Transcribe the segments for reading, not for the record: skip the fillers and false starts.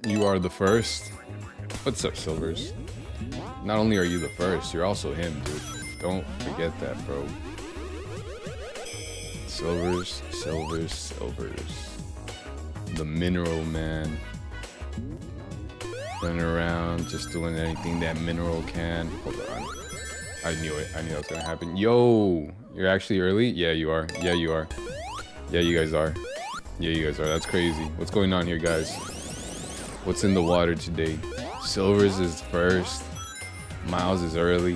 You are the first. What's up, Silvers? Not only are you the first, you're also him, dude. Don't forget that, bro. Silvers, Silvers, Silvers. The Mineral Man. Running around, just doing anything that Mineral can. Hold on. I knew it. I knew that was gonna happen. Yo! You're actually early? Yeah, you are. Yeah, you are. Yeah, you guys are. Yeah, you guys are. That's crazy. What's going on here, guys? What's in the water today? Silvers is first. Miles is early.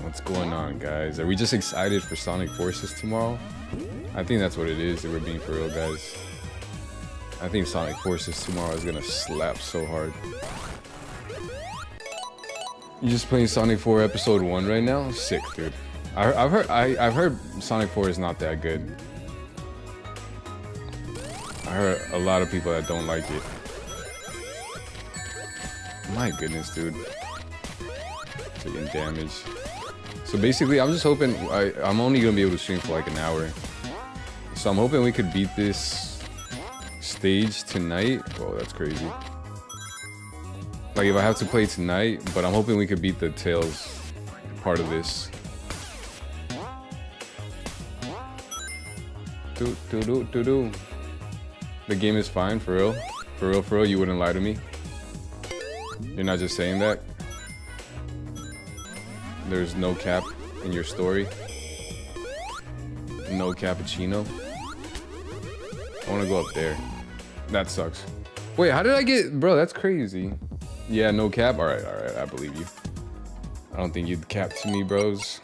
What's going on, guys? Are we just excited for Sonic Forces tomorrow? I think that's what it is, if we're being for real, guys. I think Sonic Forces tomorrow is gonna slap so hard. You just playing Sonic 4 Episode 1 right now? Sick, dude. I've heard Sonic 4 is not that good. I heard a lot of people that don't like it. My goodness, dude. Taking damage. So basically, I'm just hoping I'm only gonna be able to stream for like an hour. So I'm hoping we could beat this stage tonight. Oh, that's crazy. Like if I have to play tonight, but I'm hoping we could beat the Tails part of this. Do. The game is fine, for real. For real, for real, you wouldn't lie to me. You're not just saying that. There's no cap in your story. No cappuccino. I want to go up there. That sucks. Wait, how did I get... Bro, that's crazy. Yeah, no cap? Alright, I believe you. I don't think you'd cap to me, bros.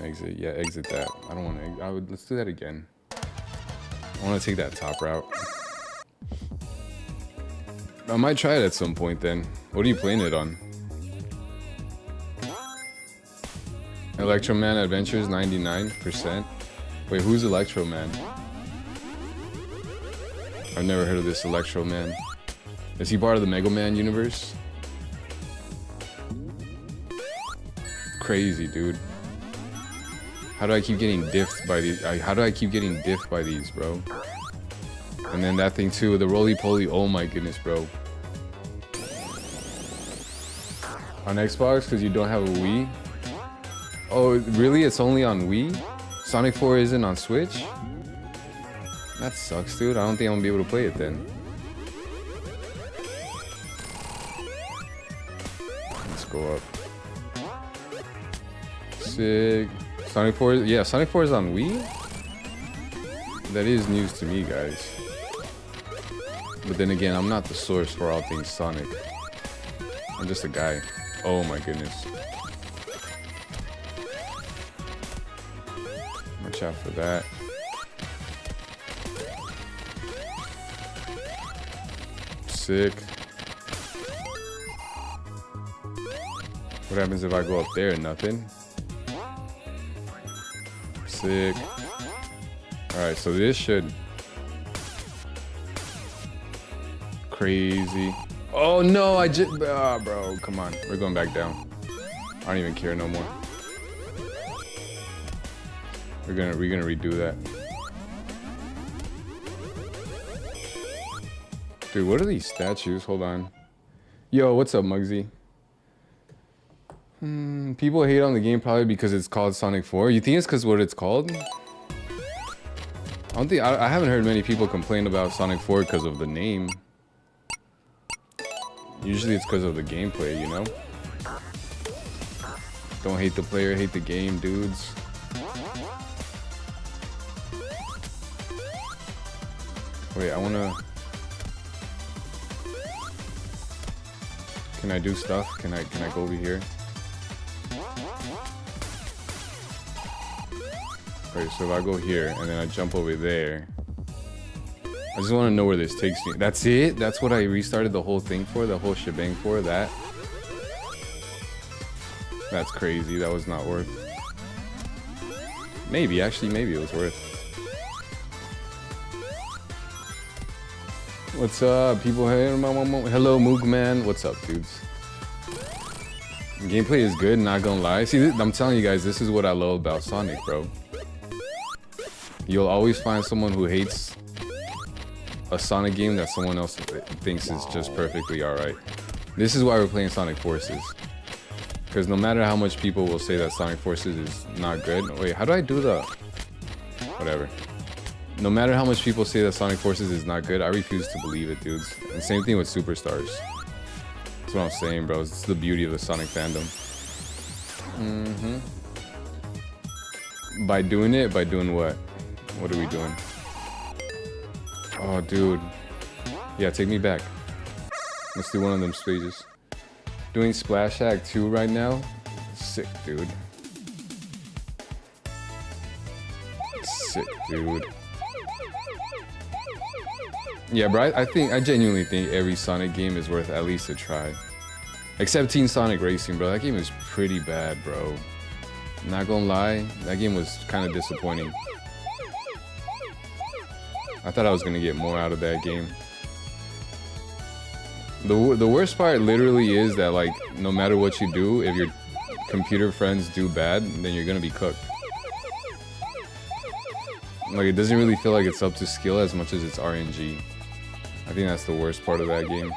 Exit, yeah, exit that. I don't want to... let's do that again. I want to take that top route. I might try it at some point then. What are you playing it on? Electro Man Adventures 99%. Wait, who's Electro Man? I've never heard of this Electro Man. Is he part of the Mega Man universe? Crazy, dude. How do I keep getting diffed by these? How do I keep getting diffed by these, bro? And then that thing too, the roly-poly. Oh my goodness, bro. On Xbox, because you don't have a Wii? Oh, really? It's only on Wii? Sonic 4 isn't on Switch? That sucks, dude. I don't think I'm gonna be able to play it then. Let's go up. Sick. Sonic 4, yeah, Sonic 4 is on Wii? That is news to me, guys. But then again, I'm not the source for all things Sonic. I'm just a guy. Oh my goodness. Watch out for that. Sick. What happens if I go up there? Nothing. Sick. Alright, so this should... Crazy. Oh no, I just... bro, come on. We're going back down. I don't even care no more. We're gonna redo that. Dude, what are these statues? Hold on. Yo, what's up, Muggsy? People hate on the game probably because it's called Sonic 4. You think it's because what it's called? I haven't heard many people complain about Sonic 4 because of the name. Usually it's because of the gameplay, you know? Don't hate the player, hate the game, dudes. Wait, I wanna... Can I do stuff? Can I go over here? Wait, so if I go here and then I jump over there, I just want to know where this takes me. That's it? That's what I restarted the whole thing for? The whole shebang for? That? That's crazy. That was not worth. Maybe, actually, maybe it was worth. What's up, people? Hello, Moogman. What's up, dudes? Gameplay is good, not gonna lie. See, I'm telling you guys, this is what I love about Sonic, bro. You'll always find someone who hates a Sonic game that someone else thinks is just perfectly alright. This is why we're playing Sonic Forces. Because no matter how much people will say that Sonic Forces is not good. Wait, how do I do the... Whatever. No matter how much people say that Sonic Forces is not good, I refuse to believe it, dudes. And same thing with Superstars. That's what I'm saying, bro. It's the beauty of the Sonic fandom. By doing what? What are we doing? Oh, dude. Yeah, take me back. Let's do one of them stages. Doing Splash Act 2 right now? Sick, dude. Sick, dude. Yeah, bro, I genuinely think every Sonic game is worth at least a try. Except Team Sonic Racing, bro. That game is pretty bad, bro. Not gonna lie, that game was kind of disappointing. I thought I was gonna get more out of that game. The worst part literally is that, like, no matter what you do, if your computer friends do bad, then you're gonna be cooked. Like, it doesn't really feel like it's up to skill as much as it's RNG. I think that's the worst part of that game.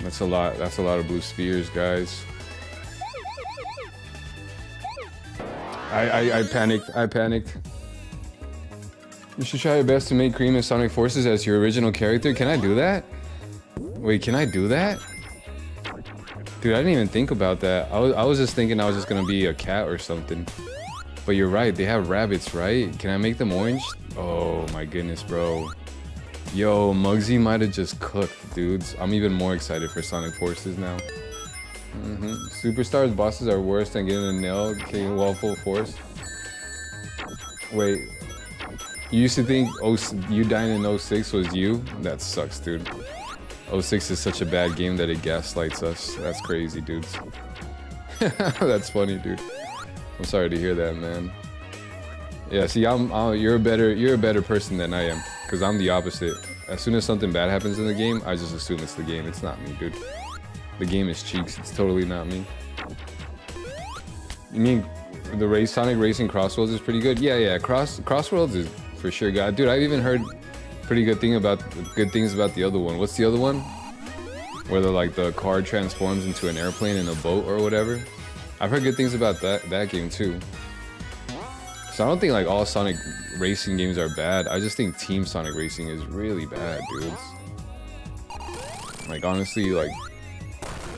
That's a lot of blue spheres, guys. I panicked. You should try your best to make Cream in Sonic Forces as your original character. Can I do that? Wait, can I do that? Dude, I didn't even think about that. I was just thinking I was just gonna be a cat or something. But you're right, they have rabbits, right? Can I make them orange? Oh my goodness, bro. Yo, Muggsy might have just cooked, dudes. I'm even more excited for Sonic Forces now. Superstars bosses are worse than getting a nail King Waffle Force. Wait, you used to think you dying in 06 was you? That sucks, dude. 06 is such a bad game that it gaslights us. That's crazy, dudes. That's funny, dude. I'm sorry to hear that, man. Yeah, see, you're a better person than I am, because I'm the opposite. As soon as something bad happens in the game, I just assume it's the game. It's not me, dude. The game is cheeks. It's totally not me. You mean the Sonic Racing Crossworlds is pretty good? Yeah. Crossworlds is for sure good. Dude, I've even heard pretty good things about the other one. What's the other one? Where the car transforms into an airplane and a boat or whatever. I've heard good things about that game too. So I don't think like all Sonic Racing games are bad. I just think Team Sonic Racing is really bad, dudes. Like honestly, like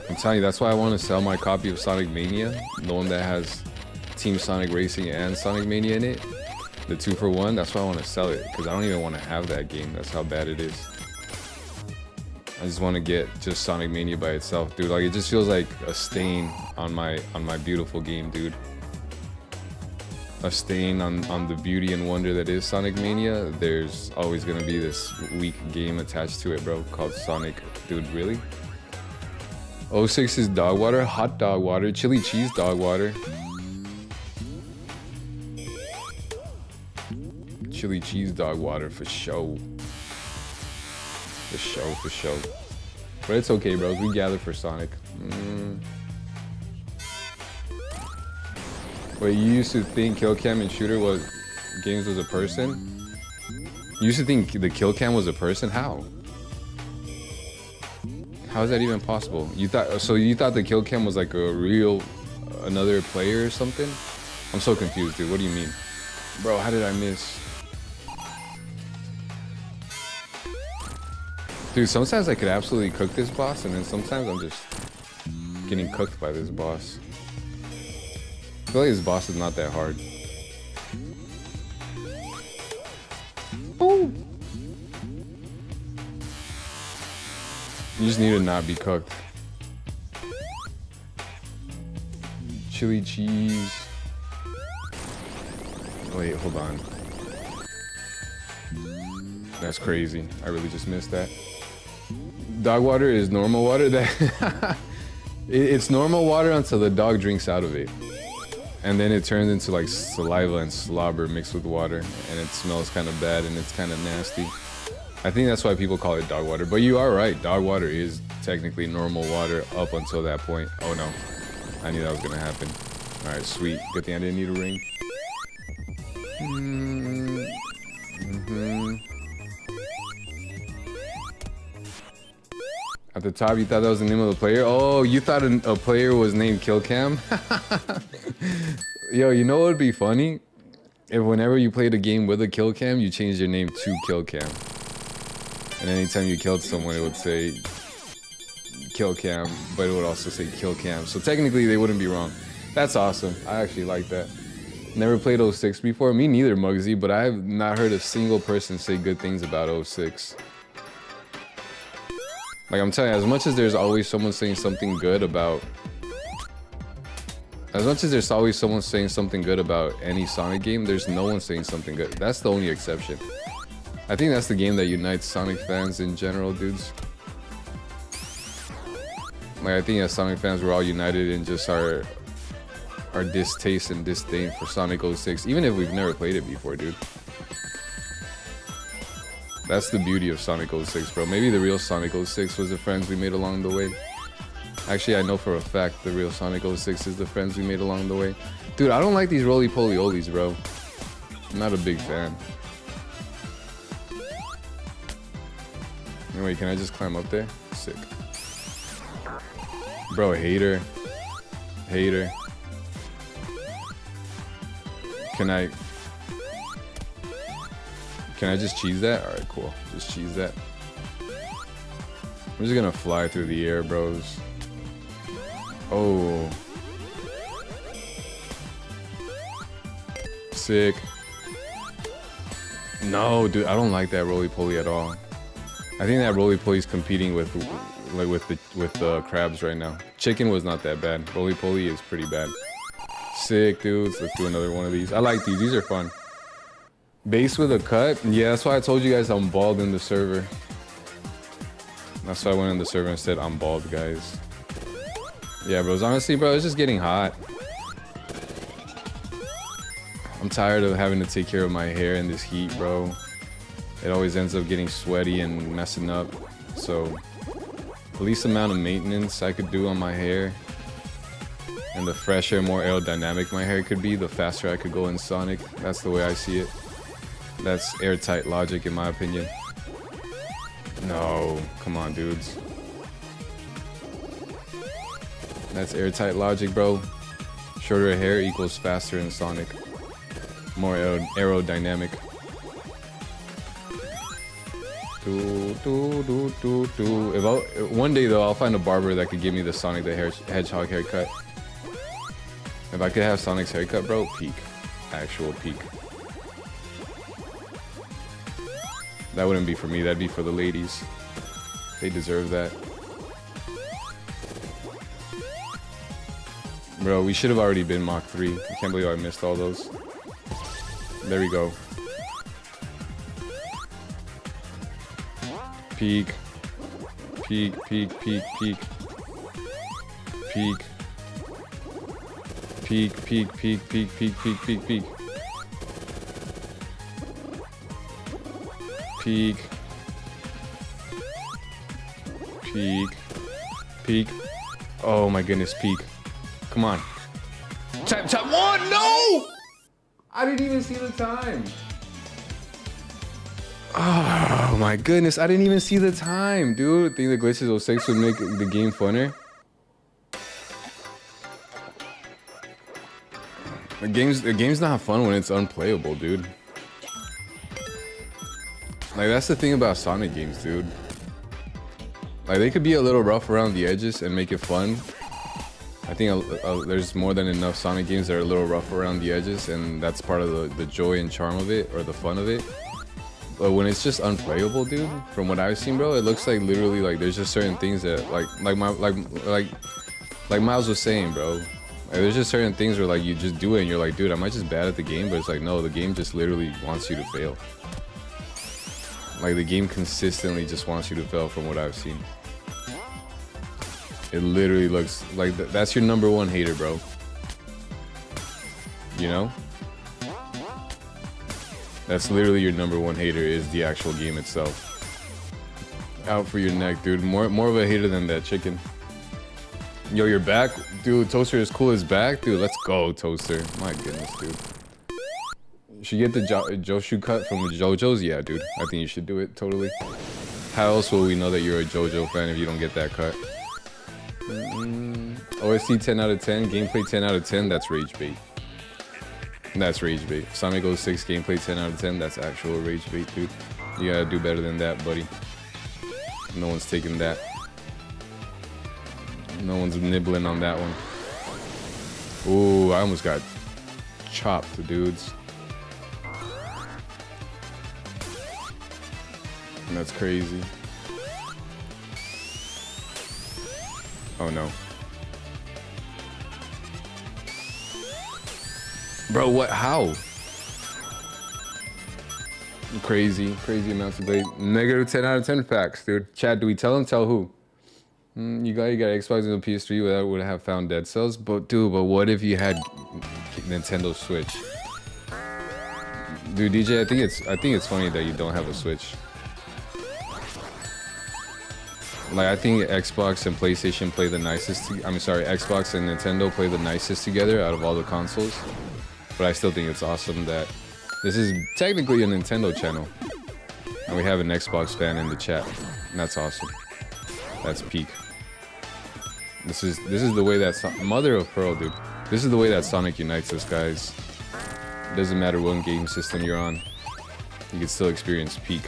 I'm telling you, that's why I want to sell my copy of Sonic Mania, the one that has Team Sonic Racing and Sonic Mania in it, the 2-for-1. That's why I want to sell it, because I don't even want to have that game. That's how bad it is. I just want to get just Sonic Mania by itself, dude. Like it just feels like a stain on my beautiful game, dude. A stain on the beauty and wonder that is Sonic Mania. There's always gonna be this weak game attached to it, bro, called Sonic. Dude, really? 06 is dog water, hot dog water, chili cheese dog water. Chili cheese dog water for show. For show. But it's okay, bros. We gather for Sonic. Wait, you used to think Kill Cam and Shooter games was a person? You used to think the Kill Cam was a person? How? How is that even possible? You thought the Kill Cam was like another player or something? I'm so confused, dude. What do you mean? Bro, how did I miss? Dude, sometimes I could absolutely cook this boss, and then sometimes I'm just getting cooked by this boss. I feel like this boss is not that hard. Ooh. You just need to not be cooked. Chili cheese. Wait, hold on. That's crazy. I really just missed that. Dog water is normal water. It's normal water until the dog drinks out of it. And then it turns into like saliva and slobber mixed with water, and it smells kind of bad and it's kind of nasty. I think that's why people call it dog water. But you are right, dog water is technically normal water up until that point. Oh no, I knew that was gonna happen. All right, sweet. Good thing I didn't need a ring. At the top, you thought that was the name of the player? Oh, you thought a player was named Killcam? Yo, you know what would be funny? If whenever you played a game with a Killcam, you changed your name to Killcam. And anytime you killed someone, it would say Killcam, but it would also say Killcam. So technically, they wouldn't be wrong. That's awesome. I actually like that. Never played 06 before. Me neither, Muggsy, but I have not heard a single person say good things about 06. Like, I'm telling you, as much as there's always someone saying something good about... As much as there's always someone saying something good about any Sonic game, there's no one saying something good. That's the only exception. I think that's the game that unites Sonic fans in general, dudes. Like, I think as Sonic fans, we're all united in just our distaste and disdain for Sonic 06, even if we've never played it before, dude. That's the beauty of Sonic 06, bro. Maybe the real Sonic 06 was the friends we made along the way. Actually, I know for a fact the real Sonic 06 is the friends we made along the way. Dude, I don't like these roly-poly-olies, bro. I'm not a big fan. Anyway, can I just climb up there? Sick. Bro, hater. Hater. Can I just cheese that? Alright, cool. Just cheese that. I'm just gonna fly through the air, bros. Oh. Sick. No, dude, I don't like that roly-poly at all. I think that roly-poly is competing with the crabs right now. Chicken was not that bad. Roly-poly is pretty bad. Sick, dudes. Let's do another one of these. I like these. These are fun. Base with a cut? Yeah, that's why I told you guys I'm bald in the server. That's why I went in the server and said I'm bald, guys. Yeah, bros. Honestly, bro, it's just getting hot. I'm tired of having to take care of my hair in this heat, bro. It always ends up getting sweaty and messing up. So, the least amount of maintenance I could do on my hair, and the fresher, more aerodynamic my hair could be, the faster I could go in Sonic. That's the way I see it. That's airtight logic in my opinion. No, come on, dudes. That's airtight logic, bro. Shorter hair equals faster in Sonic. More aerodynamic. One day though, I'll find a barber that could give me the Sonic the Hedgehog haircut. If I could have Sonic's haircut, bro, peak. Actual peak. That wouldn't be for me, that'd be for the ladies. They deserve that. Bro, we should have already been Mach 3. I can't believe I missed all those. There we go. Peak. Peak, peak, peak, peak. Peak. Peak, peak, peak, peak, peak, peak, peak, peak. Peak. Peak. Peak. Oh my goodness, peak. Come on. Tap, tap, one! No! I didn't even see the time. Oh my goodness, I didn't even see the time, dude. I think the glitches 06 would make the game funner. The game's not fun when it's unplayable, dude. Like, that's the thing about Sonic games, dude. Like, they could be a little rough around the edges and make it fun. I think there's more than enough Sonic games that are a little rough around the edges, and that's part of the joy and charm of it, or the fun of it. But when it's just unplayable, dude, from what I've seen, bro, it looks like literally like there's just certain things that like Miles was saying, bro. Like, there's just certain things where like you just do it and you're like, dude, am I just bad at the game? But it's like, no, the game just literally wants you to fail. Like, the game consistently just wants you to fail from what I've seen. It literally looks like that's your number one hater, bro. You know? That's literally your number one hater, is the actual game itself. Out for your neck, dude. More of a hater than that chicken. Yo, you're back? Dude, Toaster is cool as back? Dude, let's go, Toaster. My goodness, dude. should get the Joshu cut from JoJo's? Yeah, dude. I think you should do it, totally. How else will we know that you're a JoJo fan if you don't get that cut? OST 10 out of 10, gameplay 10 out of 10, that's rage bait. That's rage bait. Sonic 06, gameplay 10 out of 10, that's actual rage bait, dude. You gotta do better than that, buddy. No one's taking that. No one's nibbling on that one. Ooh, I almost got chopped, dudes. That's crazy. Oh no. Bro, what? How? Crazy amounts of blade. Negative 10 out of 10 facts, dude. Chad, do we tell him? Tell who? You got Xbox and the PS3 without would have found Dead Cells, but dude, but what if you had Nintendo Switch? Dude, DJ, I think it's funny that you don't have a Switch. Like, I think Xbox and PlayStation play the nicest. Xbox and Nintendo play the nicest together out of all the consoles. But I still think it's awesome that this is technically a Nintendo channel, and we have an Xbox fan in the chat. And that's awesome. That's peak. This is the way that mother of pearl, dude. This is the way that Sonic unites us, guys. It doesn't matter what game system you're on, you can still experience peak.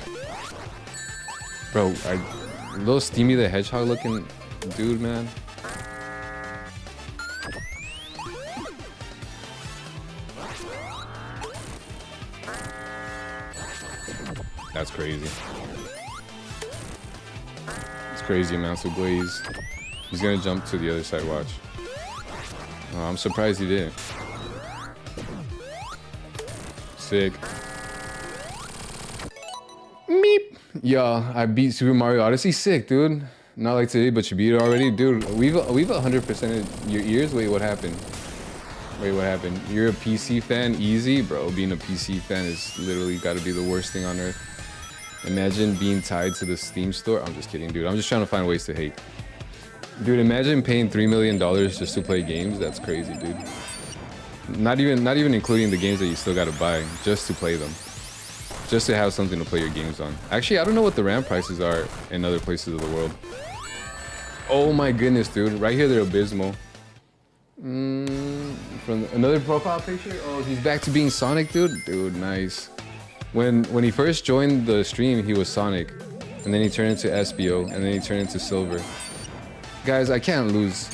Bro, little Steamy the Hedgehog looking dude, man. That's crazy. It's crazy amounts of glaze. He's gonna jump to the other side, watch. Oh, I'm surprised he didn't. Sick. Meep. Yeah, I beat Super Mario Odyssey. Sick, dude. Not like today, but you beat it already, dude. We've 100%ed your ears. Wait, what happened? Wait, what happened? You're a PC fan? Easy, bro. Being a PC fan is literally got to be the worst thing on earth. Imagine being tied to the Steam store. I'm just kidding, dude. I'm just trying to find ways to hate. Dude, imagine paying $3 million just to play games. That's crazy, dude. Not even including the games that you still gotta buy, just to play them. Just to have something to play your games on. Actually, I don't know what the RAM prices are in other places of the world. Oh my goodness, dude. Right here, they're abysmal. From another profile picture? Oh, he's back to being Sonic, dude? Dude, nice. When he first joined the stream, he was Sonic. And then he turned into SBO, and then he turned into Silver. Guys, I can't lose.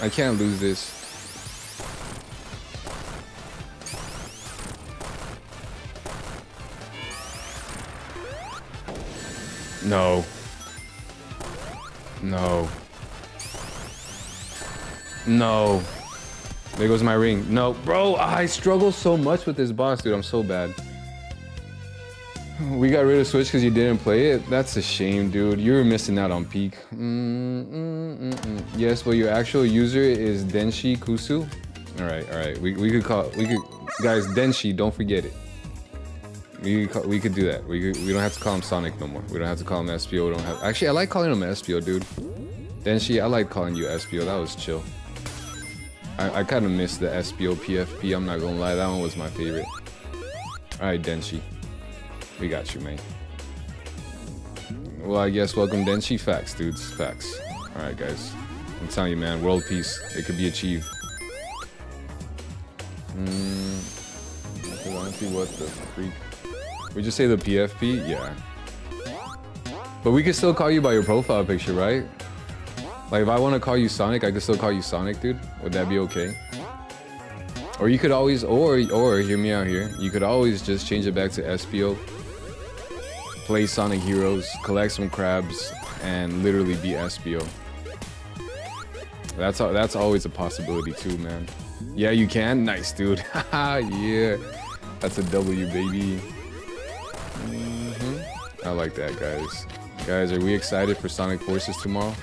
I can't lose this. No. No. No. There goes my ring. No, bro, I struggle so much with this boss, dude. I'm so bad. We got rid of Switch because you didn't play it? That's a shame, dude. You were missing out on peak. Yes, but your actual user is Denshi Kusu? Alright. We could guys, Denshi, don't forget it. We could do that. We don't have to call him Sonic no more. We don't have to call him SPO. Actually, I like calling him SPO, dude. Denshi, I like calling you SPO. That was chill. I kind of missed the SPO PFP. I'm not gonna lie. That one was my favorite. Alright, Denshi. We got you, man. Well, I guess welcome Denshi. Facts, dudes. Facts. Alright, guys. I'm telling you, man. World peace. It could be achieved. Honestly, what the freak? We just say the PFP? Yeah. But we could still call you by your profile picture, right? Like, if I want to call you Sonic, I could still call you Sonic, dude. Would that be okay? Or you could always, or hear me out here. You could always just change it back to SPO. Play Sonic Heroes, collect some crabs, and literally be SPO. That's always a possibility too, man. Yeah, you can? Nice, dude. Haha, yeah. That's a W, baby. I like that, guys. Guys, are we excited for Sonic Forces tomorrow?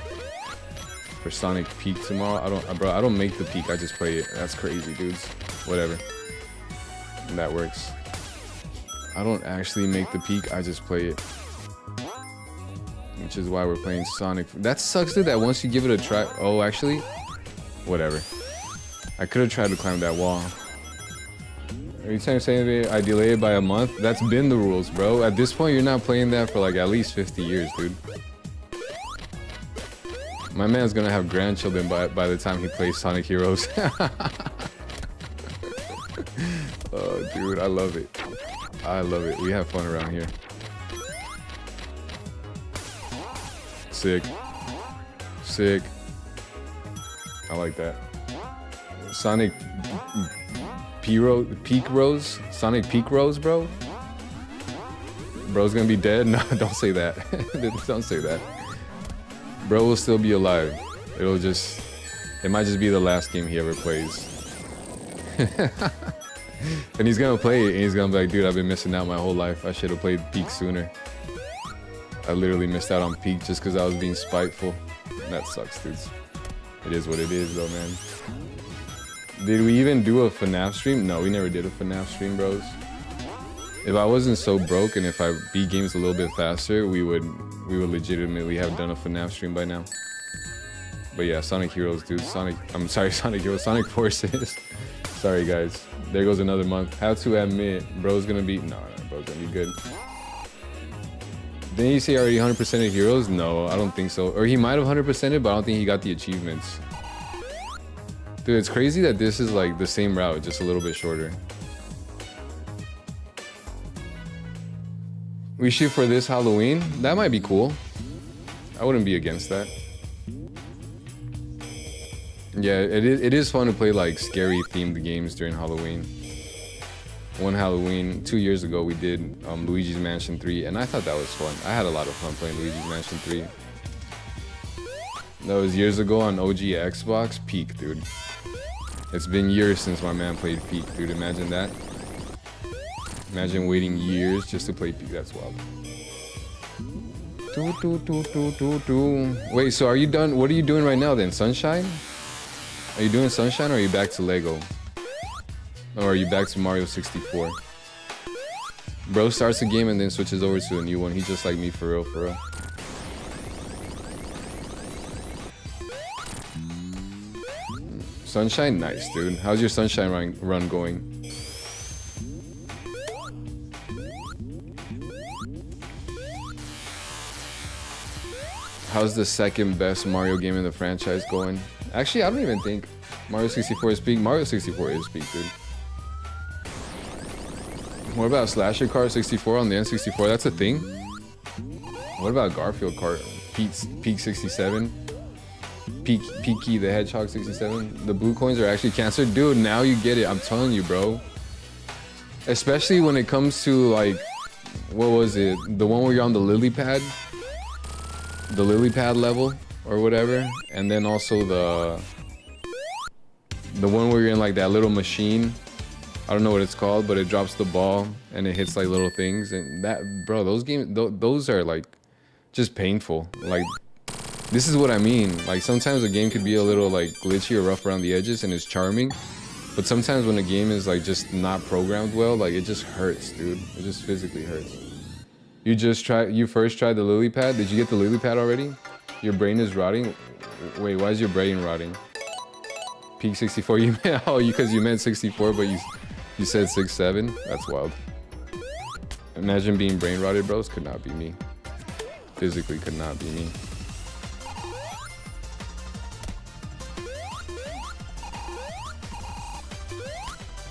For Sonic Peak tomorrow? I don't make the peak, I just play it. That's crazy, dudes. Whatever. That works. I don't actually make the peak, I just play it. Which is why we're playing Sonic. That sucks, dude, that once you give it a try. Oh, actually, whatever. I could have tried to climb that wall. Every time you say it, I delay it by a month. That's been the rules, bro. At this point, you're not playing that for like at least 50 years, dude. My man's gonna have grandchildren by the time he plays Sonic Heroes. Oh, dude, I love it. I love it. We have fun around here. Sick. Sick. I like that. Sonic Peak Rose? Sonic Peak Rose, bro? Bro's gonna be dead? No, don't say that. Don't say that. Bro will still be alive. It might just be the last game he ever plays. And he's gonna play it and he's gonna be like, dude, I've been missing out my whole life. I should have played Peak sooner. I literally missed out on Peak just because I was being spiteful. That sucks, dudes. It is what it is, though, man. Did we even do a FNAF stream? No, we never did a FNAF stream, bros. If I wasn't so broke and if I beat games a little bit faster, we would legitimately have done a FNAF stream by now. But yeah, Sonic Heroes, dude. Sonic Heroes, Sonic Forces. Sorry, guys. There goes another month. Have to admit, bro's gonna be... No, bro's gonna be good. Didn't you say already 100% of Heroes? No, I don't think so. Or he might have 100%ed, but I don't think he got the achievements. Dude, it's crazy that this is like the same route, just a little bit shorter. We shoot for this Halloween? That might be cool. I wouldn't be against that. Yeah, it is fun to play like scary themed games during Halloween. One Halloween 2 years ago we did Luigi's Mansion 3 and I thought that was fun. I had a lot of fun playing Luigi's Mansion 3. That was years ago on OG Xbox. Peak, dude. It's been years since my man played Peak, dude. Imagine that. Imagine waiting years just to play Peak. That's wild. Wait, so are you done? What are you doing right now then? Sunshine? Are you doing Sunshine or are you back to Lego? Or are you back to Mario 64? Bro starts a game and then switches over to a new one. He's just like me, for real, for real. Sunshine? Nice, dude. How's your Sunshine run going? How's the second best Mario game in the franchise going? Actually, I don't even think Mario 64 is peak. Mario 64 is peak, dude. What about Slasher Car 64 on the N64? That's a thing? What about Garfield Kart? Peak 67? Peaky the Hedgehog 67? The blue coins are actually cancer? Dude, now you get it. I'm telling you, bro. Especially when it comes to, like, what was it? The one where you're on the lily pad? The lily pad level or whatever. And then also the one where you're in, like, that little machine. I don't know what it's called, but it drops the ball and it hits like little things, and that, bro, those games, those are like just painful. Like, this is what I mean. Like, sometimes a game could be a little like glitchy or rough around the edges and it's charming, but sometimes when a game is like just not programmed well, like it just hurts, dude. It just physically hurts. You first tried the lily pad? Did you get the lily pad already? Your brain is rotting? Wait, why is your brain rotting? Peak 64, you meant, oh, because you meant 64, but you said 6'7"? That's wild. Imagine being brain rotted, bros. Could not be me. Physically could not be me.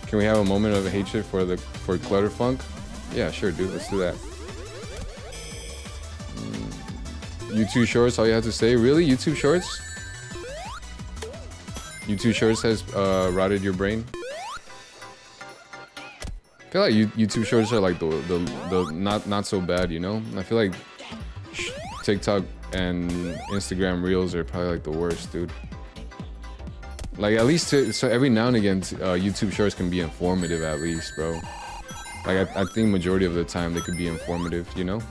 Can we have a moment of hatred for Clutterfunk? Yeah, sure, dude. Let's do that. YouTube Shorts, all you have to say? Really? YouTube Shorts? YouTube Shorts has rotted your brain? I feel like YouTube Shorts are like the not so bad, you know? I feel like TikTok and Instagram Reels are probably like the worst, dude. Like, at least so every now and again, YouTube Shorts can be informative at least, bro. Like, I think majority of the time they could be informative, you know?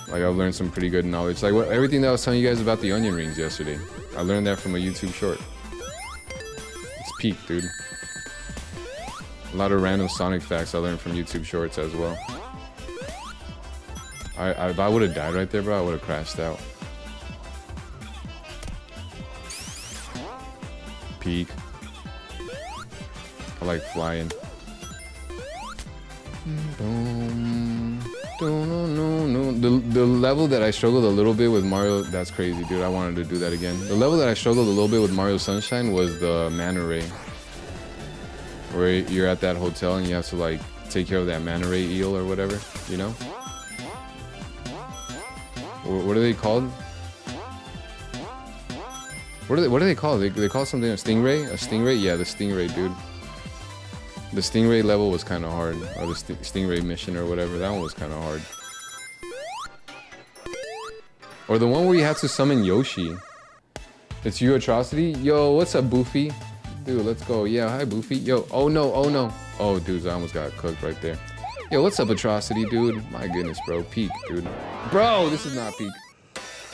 Like, I've learned some pretty good knowledge. Like, everything that I was telling you guys about the onion rings yesterday, I learned that from a YouTube short. It's peak, dude. A lot of random Sonic facts I learned from YouTube Shorts as well. If I would have died right there, bro, I would have crashed out. Peak. I like flying. The level that I struggled a little bit with Mario, that's crazy, dude. I wanted to do that again. The level that I struggled a little bit with Mario Sunshine was the Manta Ray, where you're at that hotel and you have to like take care of that Manta Ray eel or whatever, you know? What are they called? What are they called? They call something a stingray? A stingray? Yeah, the stingray, dude. The stingray level was kind of hard, or the stingray mission or whatever. That one was kind of hard. Or the one where you have to summon Yoshi. It's you, Atrocity. Yo, what's up, Boofy? Dude, let's go. Yeah, hi, Boofy. Yo, oh no, oh no. Oh, dude, I almost got cooked right there. Yo, what's up, Atrocity, dude? My goodness, bro. Peak, dude. Bro, this is not peak.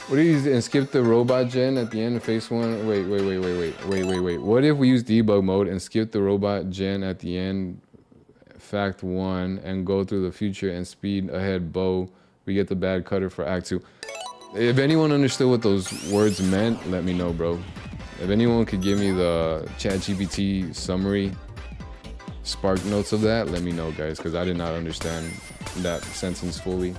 What if you use and skip the robot gen at the end of phase 1? Wait. What if we use debug mode and skip the robot gen at the end, fact 1, and go through the future and speed ahead bow? We get the bad cutter for act 2. If anyone understood what those words meant, let me know, bro. If anyone could give me the ChatGPT summary, spark notes of that, let me know, guys, because I did not understand that sentence fully.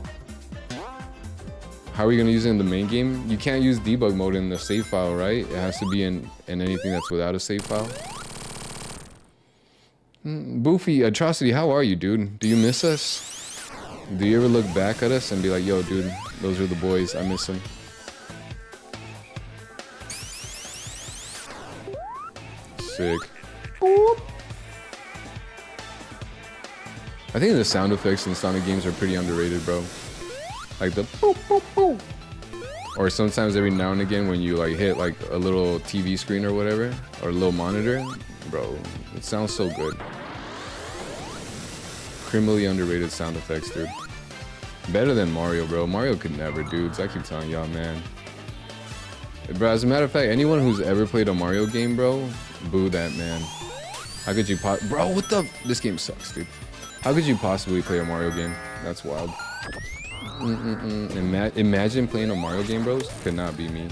How are we gonna use it in the main game? You can't use debug mode in the save file, right? It has to be in anything that's without a save file. Boofy, Atrocity, how are you, dude? Do you miss us? Do you ever look back at us and be like, yo, dude, those are the boys, I miss them. Sick. Boop. I think the sound effects in Sonic games are pretty underrated, bro. Like the boop, boop, boop. Or sometimes every now and again when you like hit like a little TV screen or whatever, or a little monitor, bro, it sounds so good. Criminally underrated sound effects, dude. Better than Mario, bro. Mario could never, dudes. I keep telling y'all, man. Bro, as a matter of fact, anyone who's ever played a Mario game, bro, boo that, man. How could you bro, what the? This game sucks, dude. How could you possibly play a Mario game? That's wild. Imagine playing a Mario game, bros. Could not be me.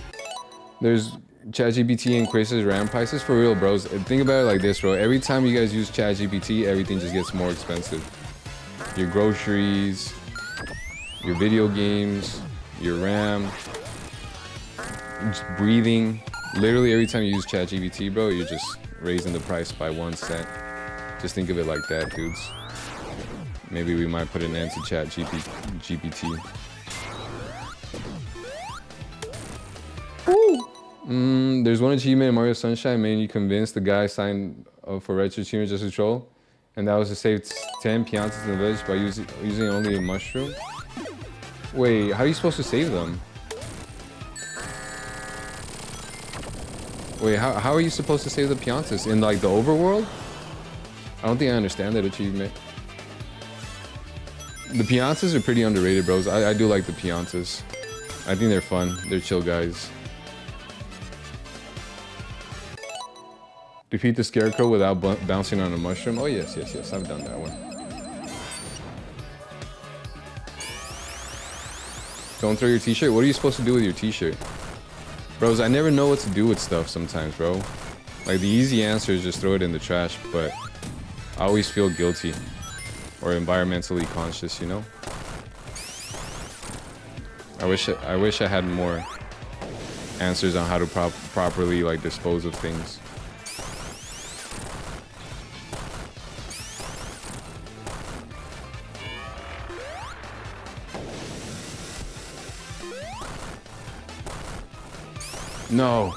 There's ChatGPT increases RAM prices for real, bros. Think about it like this, bro. Every time you guys use ChatGPT, everything just gets more expensive. Your groceries, your video games, your RAM, just breathing. Literally every time you use ChatGPT, bro, you're just raising the price by 1 cent. Just think of it like that, dudes. Maybe we might put an end to ChatGPT. There's one achievement in Mario Sunshine made you convince the guy signed up for retro achievement just to troll, and that was to save 10 Piantas in the village by using only a mushroom. Wait, how are you supposed to save them? Wait, how are you supposed to save the Piantas? In like the overworld? I don't think I understand that achievement. The Piantas are pretty underrated, bros. I do like the Piantas. I think they're fun. They're chill guys. Defeat the Scarecrow without bouncing on a mushroom. Oh yes, I've done that one. Don't throw your t-shirt? What are you supposed to do with your t-shirt? Bros, I never know what to do with stuff sometimes, bro. Like the easy answer is just throw it in the trash, but I always feel guilty. Or environmentally conscious, you know? I wish I had more answers on how to properly like dispose of things. No.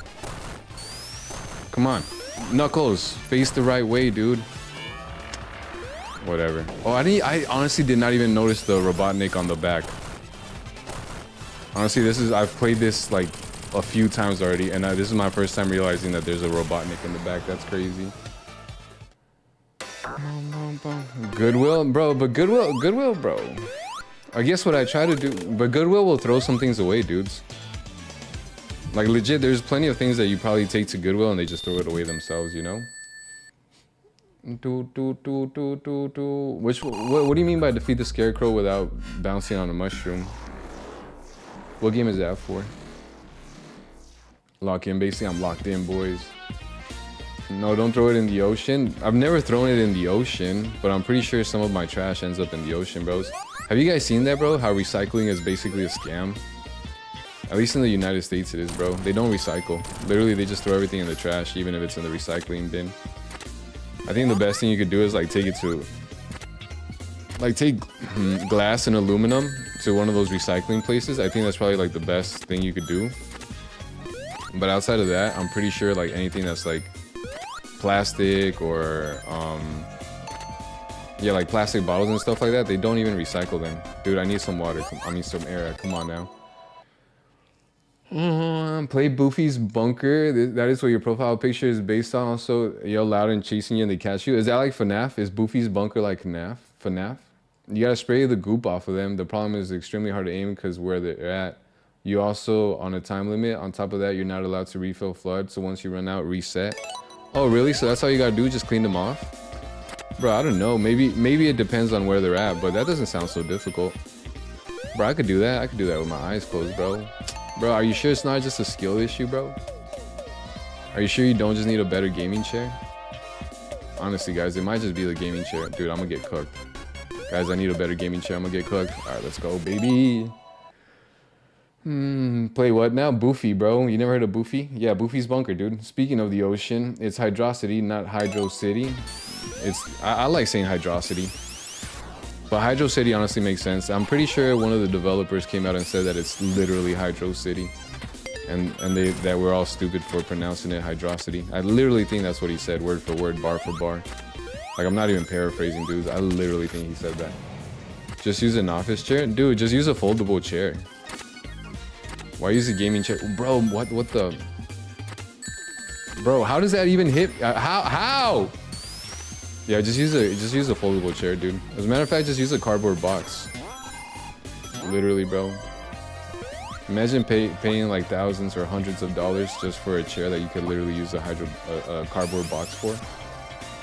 Come on. Knuckles, face the right way, dude. Whatever. Oh, I honestly did not even notice the Robotnik on the back. Honestly, I've played this like a few times already, and this is my first time realizing that there's a Robotnik in the back. That's crazy. Goodwill, bro, but Goodwill, bro. I guess what I try to do, but Goodwill will throw some things away, dudes. Like legit, there's plenty of things that you probably take to Goodwill and they just throw it away themselves, you know? What do you mean by defeat the Scarecrow without bouncing on a mushroom? What game is that for? Lock in, basically I'm locked in, boys. No, don't throw it in the ocean. I've never thrown it in the ocean, but I'm pretty sure some of my trash ends up in the ocean, bros. Have you guys seen that, bro? How recycling is basically a scam? At least in the United States it is, bro. They don't recycle. Literally, they just throw everything in the trash, even if it's in the recycling bin. I think the best thing you could do is like take glass and aluminum to one of those recycling places. I think that's probably like the best thing you could do. But outside of that, I'm pretty sure like anything that's like plastic or yeah, like plastic bottles and stuff like that, they don't even recycle them. Dude, I need some water. I need some air. Come on now. Play Boofy's Bunker. That is what your profile picture is based on. Also, yell loud and chasing you and they catch you. Is that like FNAF? Is Boofy's Bunker like FNAF? You gotta spray the goop off of them. The problem is extremely hard to aim because where they're at. You also on a time limit. On top of that, you're not allowed to refill flood. So once you run out, reset. Oh, really? So that's all you gotta do? Just clean them off? Bro, I don't know. Maybe it depends on where they're at, but that doesn't sound so difficult. Bro, I could do that. I could do that with my eyes closed, bro. Bro, are you sure it's not just a skill issue, bro? Are you sure you don't just need a better gaming chair? Honestly, guys, it might just be the gaming chair. Dude, I'm gonna get cooked. Guys, I need a better gaming chair. I'm gonna get cooked. All right, let's go, baby. Play what now? Boofy, bro. You never heard of Boofy? Yeah, Boofy's Bunker, dude. Speaking of the ocean, it's Hydrocity, not Hydro City. I like saying Hydrocity. But Hydro City honestly makes sense. I'm pretty sure one of the developers came out and said that it's literally Hydro City. And that we're all stupid for pronouncing it Hydrocity. I literally think that's what he said, word for word, bar for bar. Like, I'm not even paraphrasing, dudes. I literally think he said that. Just use an office chair? Dude, just use a foldable chair. Why use a gaming chair? Bro, what the... Bro, how does that even hit? How? Yeah, just use a foldable chair, dude. As a matter of fact, just use a cardboard box. Literally, bro. Imagine paying like thousands or hundreds of dollars just for a chair that you could literally use a cardboard box for.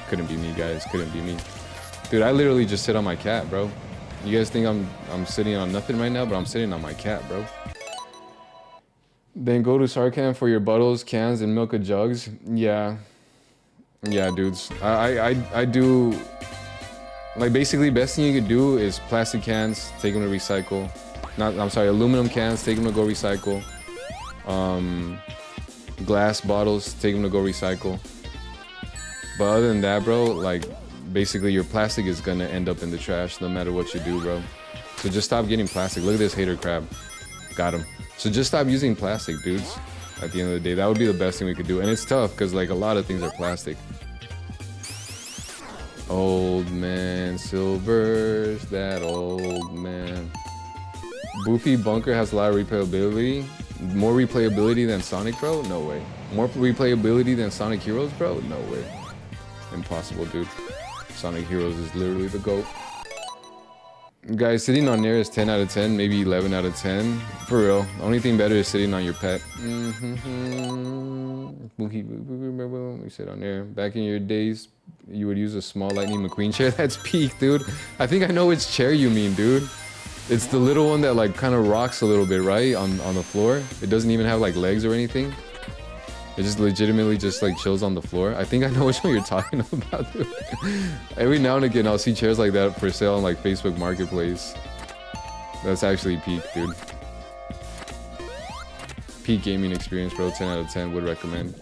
Couldn't be me, guys. Couldn't be me. Dude, I literally just sit on my cat, bro. You guys think I'm sitting on nothing right now, but I'm sitting on my cat, bro. Then go to Sarkhan for your bottles, cans, and milk jugs. Yeah, dudes. I do. Like, basically, best thing you could do is plastic cans, take them to recycle. Aluminum cans, take them to go recycle. Glass bottles, take them to go recycle. But other than that, bro, like, basically your plastic is gonna end up in the trash no matter what you do, bro. So just stop getting plastic. Look at this hater crab. Got him. So just stop using plastic, dudes. At the end of the day, that would be the best thing we could do. And it's tough because like a lot of things are plastic. Old man Silvers, that old man. Boofy Bunker has a lot of replayability. More replayability than Sonic, bro? No way. More replayability than Sonic Heroes, bro? No way. Impossible, dude. Sonic Heroes is literally the GOAT. Guys, sitting on air is 10 out of 10, maybe 11 out of 10. For real. The only thing better is sitting on your pet. We sit on air. Back in your days, you would use a small Lightning McQueen chair. That's peak, dude. I think I know which chair you mean, dude. It's the little one that like kind of rocks a little bit, right? On the floor. It doesn't even have like legs or anything. It just legitimately just like chills on the floor. I think I know which one you're talking about, dude. Every now and again, I'll see chairs like that for sale on like Facebook Marketplace. That's actually peak, dude. Peak gaming experience, bro. 10 out of 10 would recommend.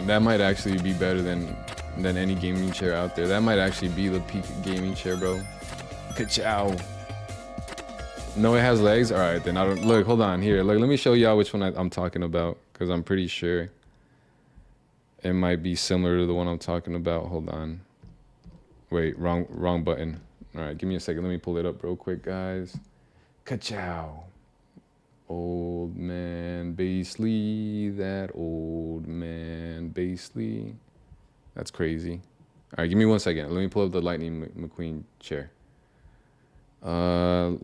That might actually be better than any gaming chair out there. That might actually be the peak gaming chair, bro. Ka-chow. No, it has legs? Alright, then I don't... Look, hold on. Here, look, let me show y'all which one I'm talking about. Because I'm pretty sure it might be similar to the one I'm talking about. Hold on. Wait, wrong button. Alright, give me a second. Let me pull it up real quick, guys. Ka-chow. Old man Basely. That old man Basely. That's crazy. Alright, give me 1 second. Let me pull up the Lightning McQueen chair.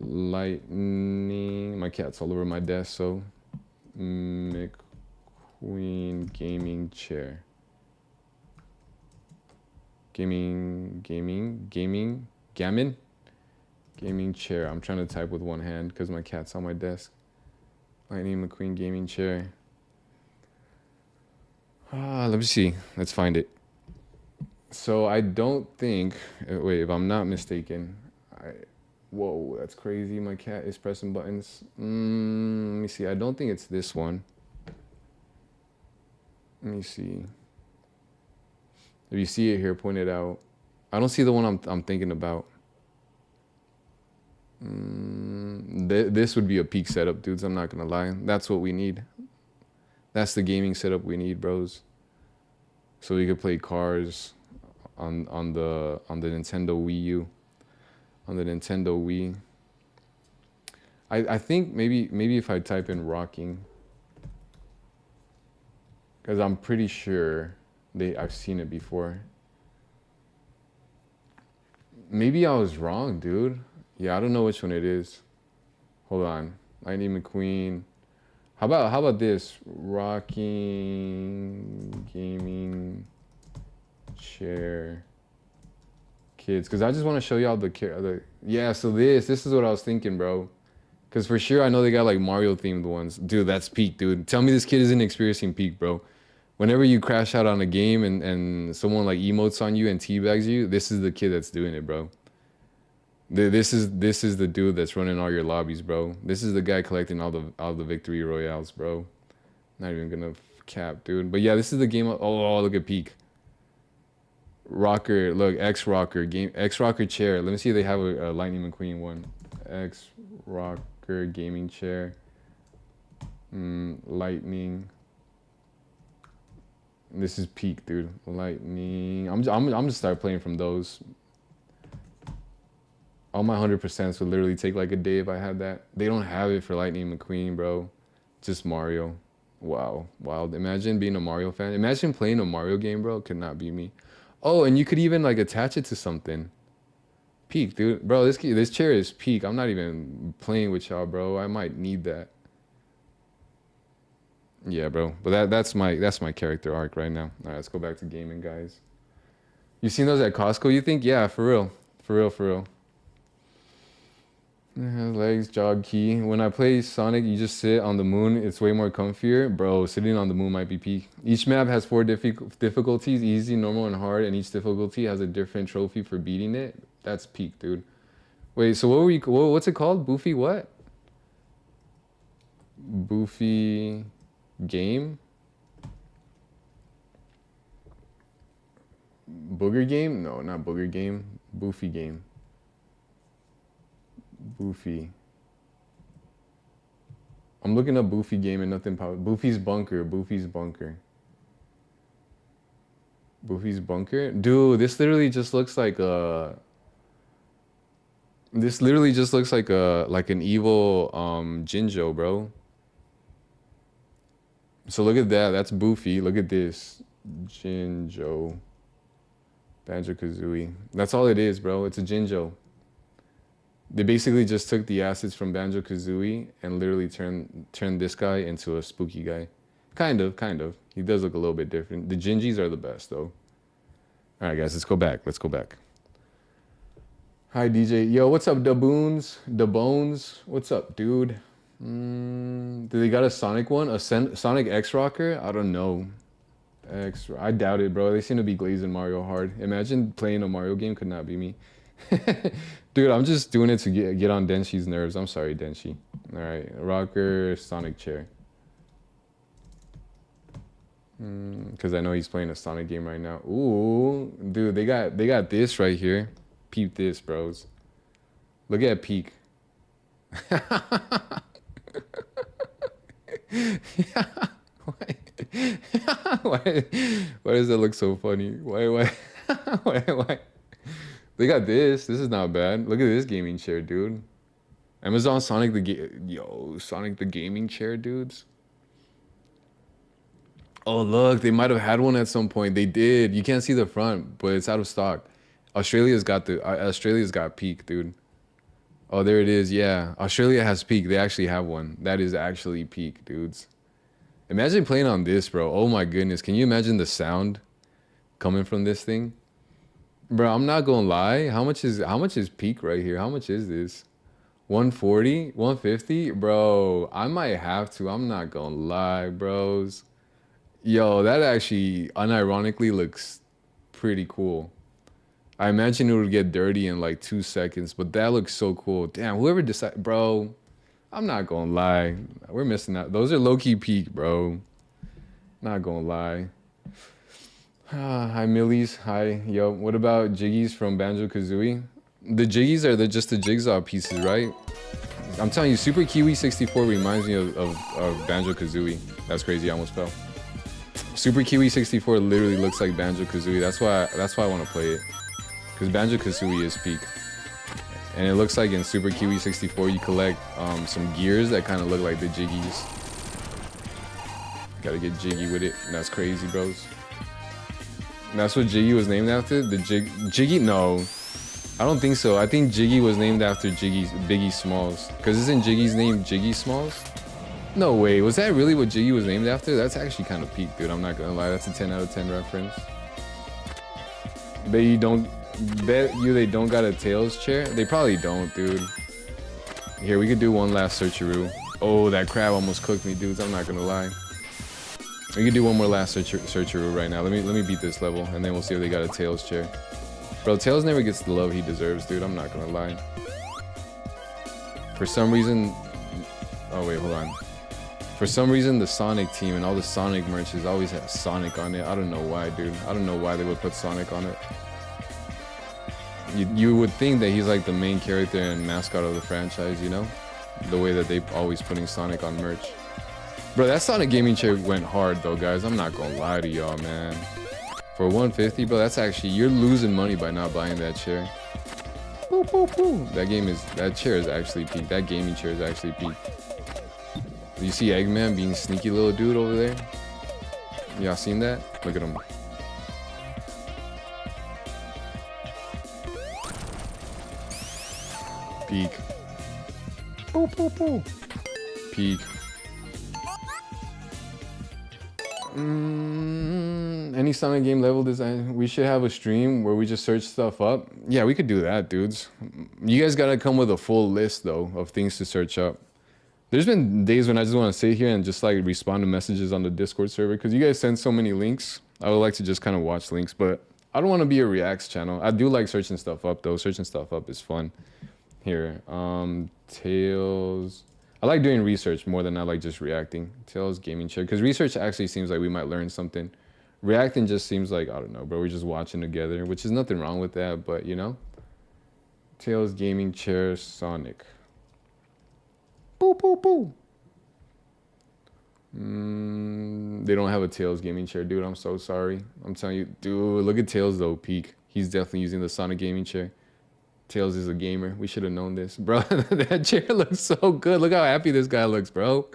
Lightning. My cat's all over my desk, so McQueen gaming chair. Gammon? Gaming chair. I'm trying to type with one hand because my cat's on my desk. Lightning McQueen gaming chair. Let me see. Let's find it. So I don't think. Wait, if I'm not mistaken, I. Whoa, that's crazy. My cat is pressing buttons. Let me see. I don't think it's this one. Let me see. If you see it here, point it out. I don't see the one I'm thinking about. This would be a peak setup, dudes. I'm not gonna lie. That's what we need. That's the gaming setup we need, bros. So we could play cars on the Nintendo Wii U, on the Nintendo Wii. I think maybe if I type in rocking, because I'm pretty sure I've seen it before. Maybe I was wrong, dude. Yeah, I don't know which one it is. Hold on. Lightning McQueen. How about this? Rocking gaming chair kids. Because I just want to show y'all the yeah, so this is what I was thinking, bro. Because for sure, I know they got like Mario themed ones. Dude, that's peak, dude. Tell me this kid isn't experiencing peak, bro. Whenever you crash out on a game and someone like emotes on you and teabags you, this is the kid that's doing it, bro. This is the dude that's running all your lobbies, bro. This is the guy collecting all the victory royales, bro. Not even gonna cap, dude. But yeah, this is the game. Oh, look at peak. Rocker, look, X Rocker game, X Rocker chair. Let me see if they have a Lightning McQueen one. X Rocker gaming chair. Lightning. This is peak, dude. Lightning. I'm just start playing from those. All my 100% would literally take like a day if I had that. They don't have it for Lightning McQueen, bro. Just Mario. Wow, wild. Imagine being a Mario fan. Imagine playing a Mario game, bro. Could not be me. Oh, and you could even like attach it to something. Peak, dude. Bro, this chair is peak. I'm not even playing with y'all, bro. I might need that. Yeah, bro. But that's my character arc right now. All right, let's go back to gaming, guys. You seen those at Costco, you think? Yeah, for real. For real, for real. Legs, jog key. When I play Sonic, you just sit on the moon. It's way more comfier. Bro, sitting on the moon might be peak. Each map has 4 difficulties, easy, normal, and hard, and each difficulty has a different trophy for beating it. That's peak, dude. Wait, so what's it called? Boofy what? Boofy game? Booger game? No, not booger game. Boofy game. Boofy. I'm looking up Boofy game and nothing popped. Boofy's bunker. Boofy's bunker. Boofy's bunker? Dude, this literally just looks like a... This literally just looks like an evil Jinjo, bro. So look at that. That's Boofy. Look at this. Jinjo. Banjo-Kazooie. That's all it is, bro. It's a Jinjo. They basically just took the assets from Banjo-Kazooie and literally turned this guy into a spooky guy. Kind of. He does look a little bit different. The Gingis are the best, though. All right, guys, let's go back. Hi, DJ. Yo, what's up, Dabones? What's up, dude? Do they got a Sonic one? A Sonic X Rocker? I don't know. I doubt it, bro. They seem to be glazing Mario hard. Imagine playing a Mario game. Could not be me. Dude, I'm just doing it to get on Denshi's nerves. I'm sorry, Denshi. All right, rocker, Sonic chair. Because I know he's playing a Sonic game right now. Ooh, dude, they got this right here. Peep this, bros. Look at peak. Why does that look so funny? Why? They got this. This is not bad. Look at this gaming chair, dude. Amazon Sonic Sonic the gaming chair, dudes. Oh, look, they might have had one at some point. They did. You can't see the front, but it's out of stock. Australia's got peak, dude. Oh, there it is. Yeah, Australia has peak. They actually have one. That is actually peak, dudes. Imagine playing on this, bro. Oh my goodness. Can you imagine the sound coming from this thing? Bro, I'm not gonna lie. How much is peak right here? How much is this? 140? 150? Bro, I might have to. I'm not gonna lie, bros. Yo, that actually unironically looks pretty cool. I imagine it would get dirty in like 2 seconds, but that looks so cool. Damn, whoever decided, bro, I'm not gonna lie. We're missing out. Those are low-key peak, bro. Not gonna lie. Hi, Millies. Hi. Yo, what about Jiggies from Banjo-Kazooie? The Jiggies are just the jigsaw pieces, right? I'm telling you, Super Kiwi 64 reminds me of Banjo-Kazooie. That's crazy, I almost fell. Super Kiwi 64 literally looks like Banjo-Kazooie. That's why I want to play it. Because Banjo-Kazooie is peak. And it looks like in Super Kiwi 64 you collect some gears that kind of look like the Jiggies. Gotta get jiggy with it. That's crazy, bros. And that's what Jiggy was named after? The Jiggy? No. I don't think so. I think Jiggy was named after Biggie Smalls. Because isn't Jiggy's name Jiggy Smalls? No way. Was that really what Jiggy was named after? That's actually kind of peak, dude. I'm not gonna lie. That's a 10 out of 10 reference. Bet you they don't got a Tails chair? They probably don't, dude. Here, we could do one last searcheroo. Oh, that crab almost cooked me, dudes. I'm not gonna lie. We can do one more last searcheroo right now. Let me beat this level, and then we'll see if they got a Tails chair. Bro, Tails never gets the love he deserves, dude. I'm not gonna lie. For some reason... Oh, wait, hold on. For some reason, the Sonic team and all the Sonic merches always have Sonic on it. I don't know why, dude. I don't know why they would put Sonic on it. You would think that he's like the main character and mascot of the franchise, you know? The way that they always putting Sonic on merch. Bro, that Sonic gaming chair went hard though, guys. I'm not gonna lie to y'all, man. For 150, bro, that's actually, you're losing money by not buying that chair. Boo, boo, boo. That chair is actually peak. That gaming chair is actually peak. You see Eggman being sneaky little dude over there? Y'all seen that? Look at him. Peak. Boo, boo, boo. Peak. Any Sonic game level design? We should have a stream where we just search stuff up. Yeah, we could do that, dudes. You guys gotta come with a full list though of things to search up. There's been days when I just want to sit here and just like respond to messages on the Discord server because you guys send so many links. I would like to just kind of watch links, but I don't want to be a reacts channel. I do like searching stuff up though. Searching stuff up is fun. Here, Tails. I like doing research more than I like just reacting. Tails gaming chair, because research actually seems like we might learn something. Reacting just seems like, I don't know, bro, we're just watching together, which is nothing wrong with that, but you know? Tails gaming chair, Sonic. Boo, boo, boo. They don't have a Tails gaming chair, dude. I'm so sorry. I'm telling you, dude, look at Tails though, peak. He's definitely using the Sonic gaming chair. Tails is a gamer. We should have known this. Bro, that chair looks so good. Look how happy this guy looks, bro.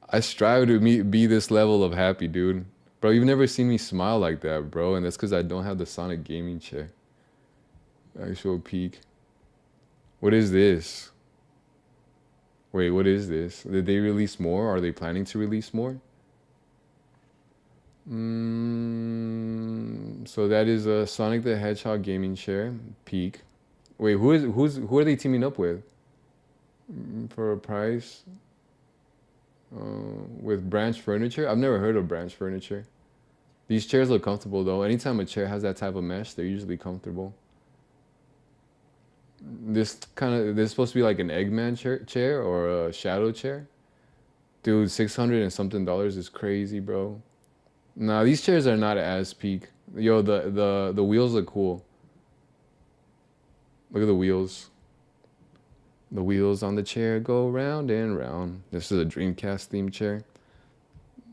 I strive to be this level of happy, dude. Bro, you've never seen me smile like that, bro. And that's because I don't have the Sonic gaming chair. Actual peak. What is this? Wait, what is this? Did they release more? Are they planning to release more? So that is a Sonic the Hedgehog gaming chair. Peak. Wait, who are they teaming up with? For a price? With Branch Furniture? I've never heard of Branch Furniture. These chairs look comfortable though. Anytime a chair has that type of mesh, they're usually comfortable. This is supposed to be like an Eggman chair or a Shadow chair. Dude, $600 and something is crazy, bro. Nah, these chairs are not as peak. Yo, the wheels look cool. Look at the wheels. The wheels on the chair go round and round. This is a Dreamcast themed chair.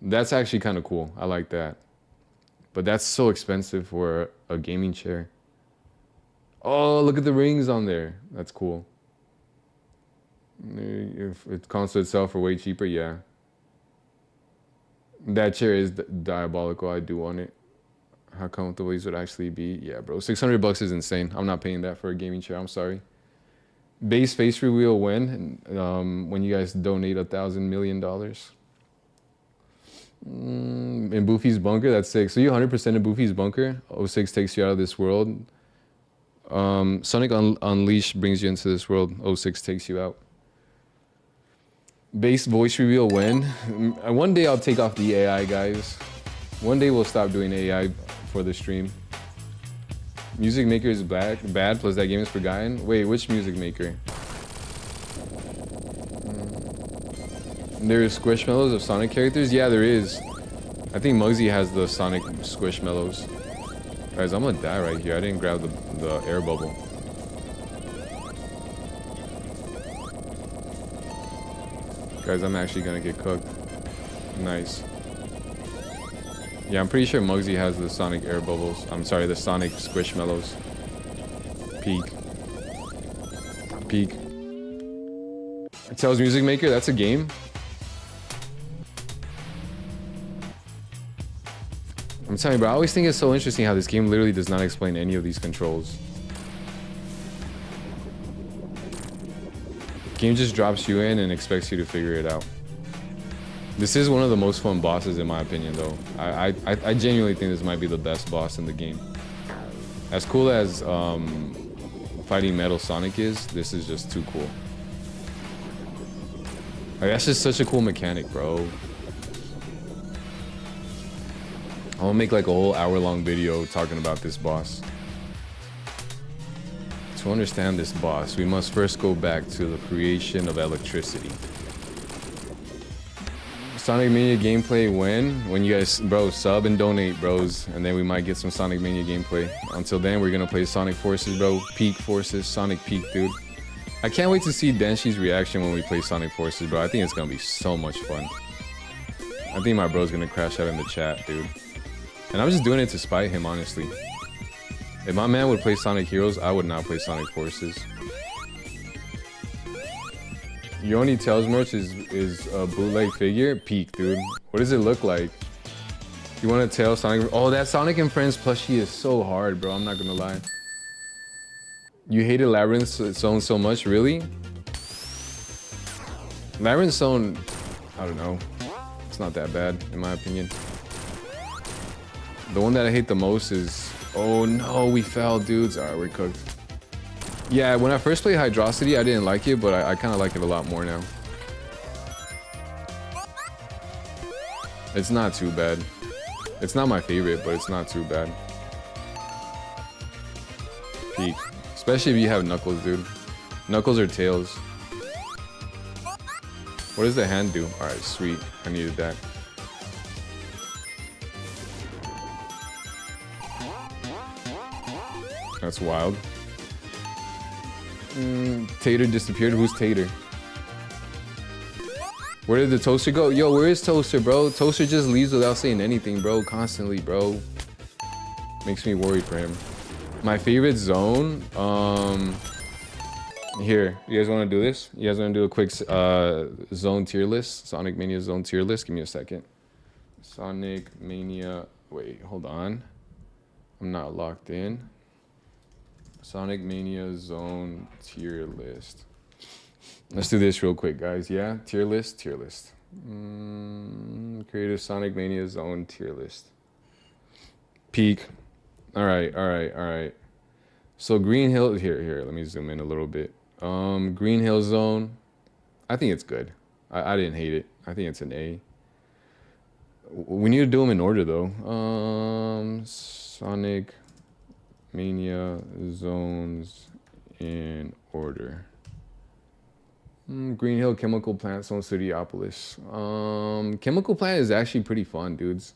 That's actually kind of cool. I like that. But that's so expensive for a gaming chair. Oh, look at the rings on there. That's cool. If it console itself for way cheaper, yeah. That chair is diabolical. I do want it. How comfortable these would actually be. Yeah, bro. $600 is insane. I'm not paying that for a gaming chair. I'm sorry. Base face reveal when you guys donate $1,000 million. In Boofy's bunker, that's sick. So you 100% in Boofy's bunker. 06 takes you out of this world. Sonic Unleashed brings you into this world. 06 takes you out. Base voice reveal when? One day I'll take off the AI, guys. One day we'll stop doing AI for the stream. Music Maker is bad, plus that game is forgotten. Wait, which Music Maker? There is Squishmallows of Sonic characters? Yeah, there is. I think Muggsy has the Sonic Squishmallows. Guys, I'm gonna die right here. I didn't grab the air bubble. Guys, I'm actually gonna get cooked. Nice. Yeah, I'm pretty sure Muggsy has the Sonic air bubbles. I'm sorry, the Sonic Squishmallows. Peak. Peak. Tails Music Maker, that's a game? I'm telling you, bro, I always think it's so interesting how this game literally does not explain any of these controls. Game just drops you in and expects you to figure it out. This is one of the most fun bosses in my opinion though. I genuinely think this might be the best boss in the game. As cool as fighting Metal Sonic is, this is just too cool. Like, that's just such a cool mechanic, bro. I'm gonna make like a whole hour-long video talking about this boss. To understand this boss, we must first go back to the creation of electricity. Sonic Mania gameplay when you guys, bro, sub and donate, bros, and then we might get some Sonic Mania gameplay. Until then, we're gonna play Sonic Forces, bro. Peak Forces, Sonic Peak, dude. I can't wait to see Denshi's reaction when we play Sonic Forces, bro. I think it's gonna be so much fun. I think my bro's gonna crash out in the chat, dude. And I'm just doing it to spite him, honestly. If my man would play Sonic Heroes, I would not play Sonic Forces. Your only Tails merch is a bootleg figure? Peak, dude. What does it look like? You want to Tails Sonic? Oh, that Sonic and Friends plushie is so hard, bro. I'm not gonna lie. You hated Labyrinth Zone so much, really? Labyrinth Zone, I don't know. It's not that bad, in my opinion. The one that I hate the most is... Oh no, we fell, dudes. Alright, we're cooked. Yeah, when I first played Hydrocity, I didn't like it, but I kind of like it a lot more now. It's not too bad. It's not my favorite, but it's not too bad. Peak. Especially if you have Knuckles, dude. Knuckles or Tails. What does the hand do? Alright, sweet. I needed that. That's wild. Tater disappeared. Who's Tater? Where did the Toaster go? Yo, where is Toaster, bro? Toaster just leaves without saying anything, bro. Constantly, bro. Makes me worried for him. My favorite zone? Here. You guys want to do this? You guys want to do a quick zone tier list? Sonic Mania zone tier list? Give me a second. Sonic Mania... Wait, hold on. I'm not locked in. Sonic Mania zone tier list. Let's do this real quick, guys. Yeah, tier list, tier list. Creative Sonic Mania zone tier list. Peak. All right. So Green Hill, here. Let me zoom in a little bit. Green Hill zone. I think it's good. I didn't hate it. I think it's an A. We need to do them in order though. Sonic Mania zones in order. Green Hill, Chemical Plant, Zone Studiopolis. Chemical Plant is actually pretty fun, dudes.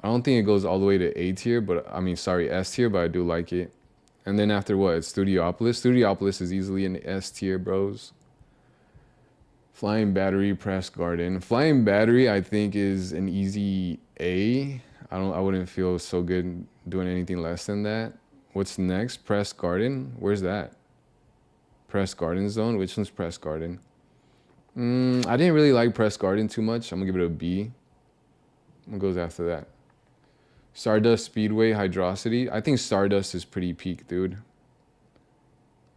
I don't think it goes all the way to A tier, but I mean, sorry, S tier, but I do like it. And then after what? It's Studiopolis. Studiopolis is easily an S tier, bros. Flying Battery, Press Garden. Flying Battery, I think, is an easy A. I wouldn't feel so good doing anything less than that. What's next? Press Garden. Where's that? Press Garden zone. Which one's Press Garden? I didn't really like Press Garden too much. I'm gonna give it a B. What goes after that? Stardust Speedway, Hydrocity. I think Stardust is pretty peak, dude.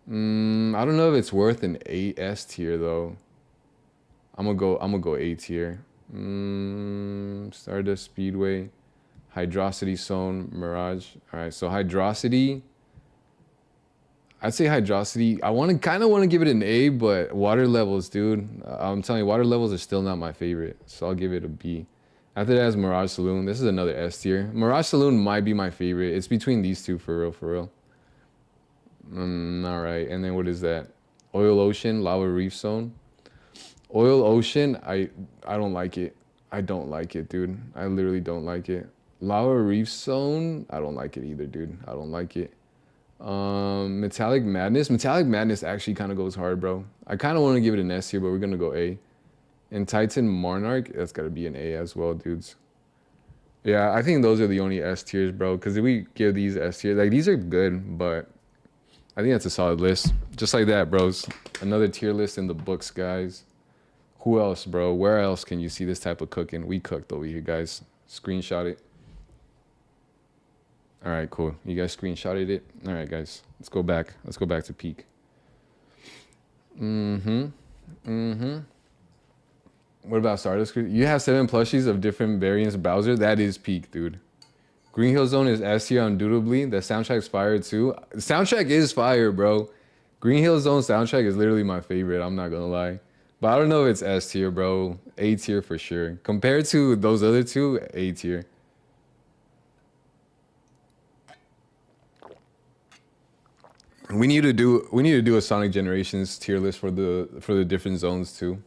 I don't know if it's worth an A S tier though. I'm gonna go A tier. Stardust Speedway, Hydrocity Zone, Mirage. All right, so Hydrocity. I'd say Hydrocity. I kind of want to give it an A, but Water Levels, dude. I'm telling you, Water Levels are still not my favorite, so I'll give it a B. After that is Mirage Saloon. This is another S tier. Mirage Saloon might be my favorite. It's between these two for real, for real. All right, and then what is that? Oil Ocean, Lava Reef Zone. Oil Ocean, I don't like it. I don't like it, dude. I literally don't like it. Lava Reef Zone, I don't like it either, dude. I don't like it. Metallic Madness. Metallic Madness actually kind of goes hard, bro. I kind of want to give it an S here, but we're gonna go A. And Titan Monarch, that's gotta be an A as well, dudes. Yeah, I think those are the only S tiers, bro. Because if we give these S tiers, like these are good, but I think that's a solid list. Just like that, bros. Another tier list in the books, guys. Who else, bro? Where else can you see this type of cooking? We cooked over here, guys. Screenshot it. All right, cool. You guys screenshotted it? All right, guys. Let's go back. Let's go back to peak. What about Stardust? You have 7 plushies of different variants of Bowser. That is peak, dude. Green Hill Zone is S tier undoubtedly. The soundtrack's fire too. The soundtrack is fire, bro. Green Hill Zone soundtrack is literally my favorite. I'm not gonna lie. But I don't know if it's S tier, bro. A tier for sure. Compared to those other two, A tier. We need to do a Sonic Generations tier list for the different zones too.